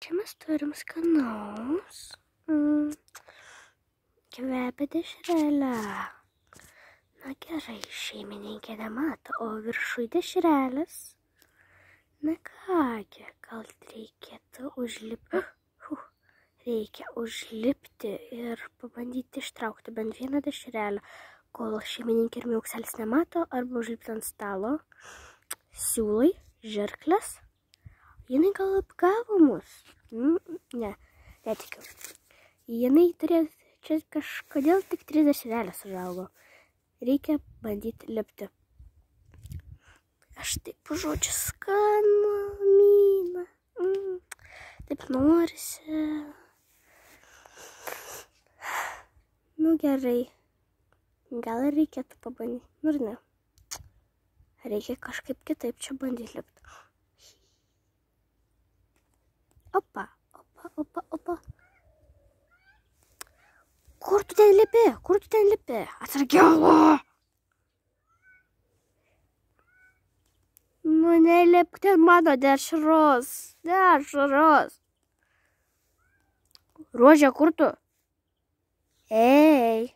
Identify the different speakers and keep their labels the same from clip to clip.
Speaker 1: Čia mes turim skanaus. Kvepia dešrelę. Na gerai, šeimininkė nemato, o viršui dešrelės. Na kągi, gal reikėtų užlipti. Reikia užlipti ir pabandyti ištraukti bent vieną dešrelę, kol šeimininkė ir miaukselis nemato, arba užlipti ant stalo. Siūlai, žirklės. Jinai gal apgavo mus? Ne, netikiu. Jinai turės, čia kažkodėl tik 3 dešrelės užaugo. Reikia bandyti lipti. Aš taip žodžiu skanumyną. Taip norisi. Nu gerai. Gal ir reikėtų pabandyti. Nu ir ne. Reikia kažkaip kitaip čia bandyti lipti. Opa. Kur tu ten lipi? Atsargiau! Nu nelipk ten mano dešros. Rože, kur tu? Ei.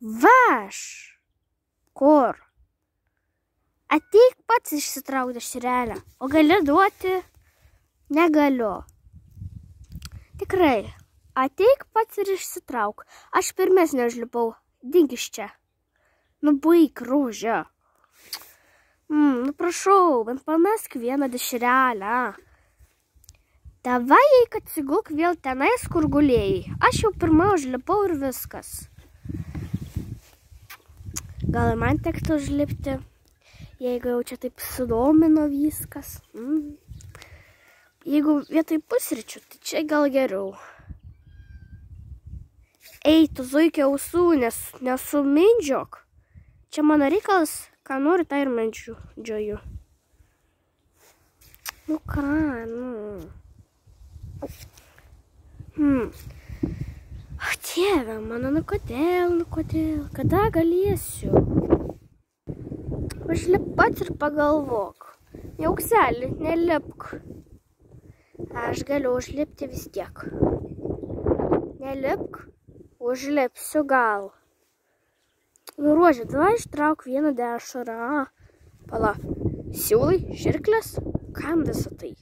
Speaker 1: Vaš. Kur? Ateik pats išsitrauk dešrelę. O gali duoti? Negaliu. Tikrai. Ateik pats ir išsitrauk. Aš pirmesnė užlipau. Dink iš čia. Nu baik, Rože. Nu prašau, bent pamesk vieną dešrelę. Davai, eik atsigulk vėl tenais, kur gulėjai. Aš jau pirmą užlipau ir viskas. Gal ir man tektų užlipti, jeigu jau čia taip sudomino viskas. Jeigu vietoj pusryčių, tai čia gal geriau. Ei, tu zuikė ausų, nesumindžiok. Čia mano reikalas, ką nori, tai ir mindžioju. Nu ką, Dieve mano, nu kodėl, kada galėsiu? Užlip pats ir pagalvok. Miaukseli, nelipk. Aš galiu užlipti vis tiek. Nelipk, užlipsiu gal. Nu, Rože, davai ištrauk vieną dešrą. Pala, siūlai, žirklės, kam visą tai?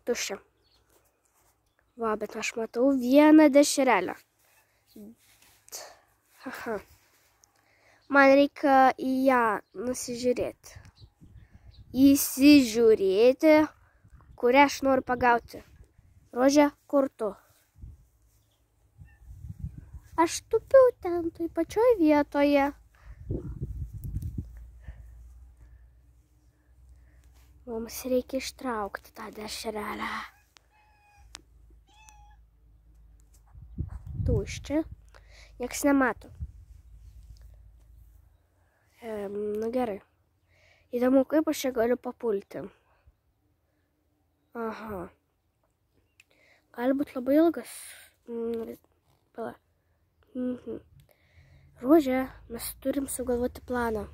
Speaker 1: Tuščia. Va, bet aš matau vieną dešrelę. Aha. Man reikia į ją nusižiūrėti. Įsižiūrėti, kurią aš noriu pagauti. Rože, kur tu? Aš tupiu ten, toj pačioj vietoje. Mums reikia ištraukti tą dešrelę. Tuščia. Nieks nemato. Nu gerai. Įdomu, kaip aš čia galiu papulti. Aha. Gali būti labai ilgas. Pala. Rože, mes turim sugalvoti planą.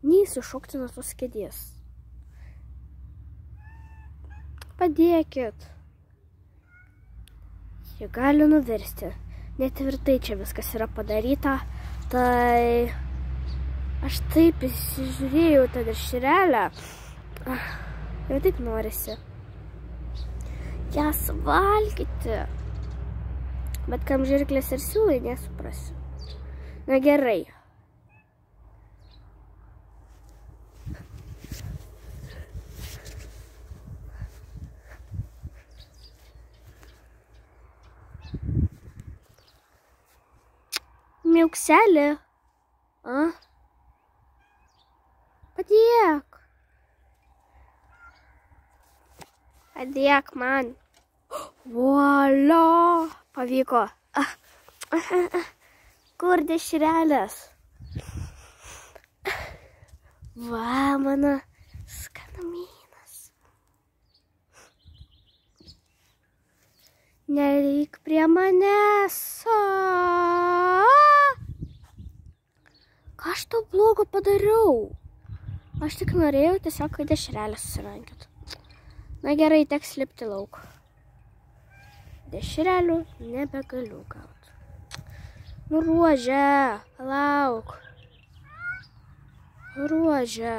Speaker 1: Neįsišokti nuo tos kėdės. Padėkit. Jie gali nuvirsti. Netvirtai čia viskas yra padaryta. Tai aš taip įsižiūrėjau tą dešrelę. Ir taip norisi. Jas valgyti. Bet kam žirklės ir siūlai, nesuprasiu. Na gerai. Miaukseli. Padėk. Padėk man. Voila. Pavyko. Kur dešrelės? Va, mano skanumynas. Nereik prie manęs. Ką aš tau blogo padariau? Aš tik norėjau tiesiog, kad dešrelę susirankiot. Na gerai, teks lipti lauk. Dešrelių nebegaliu gauti. Nu, Ruože, palauk. Ruože.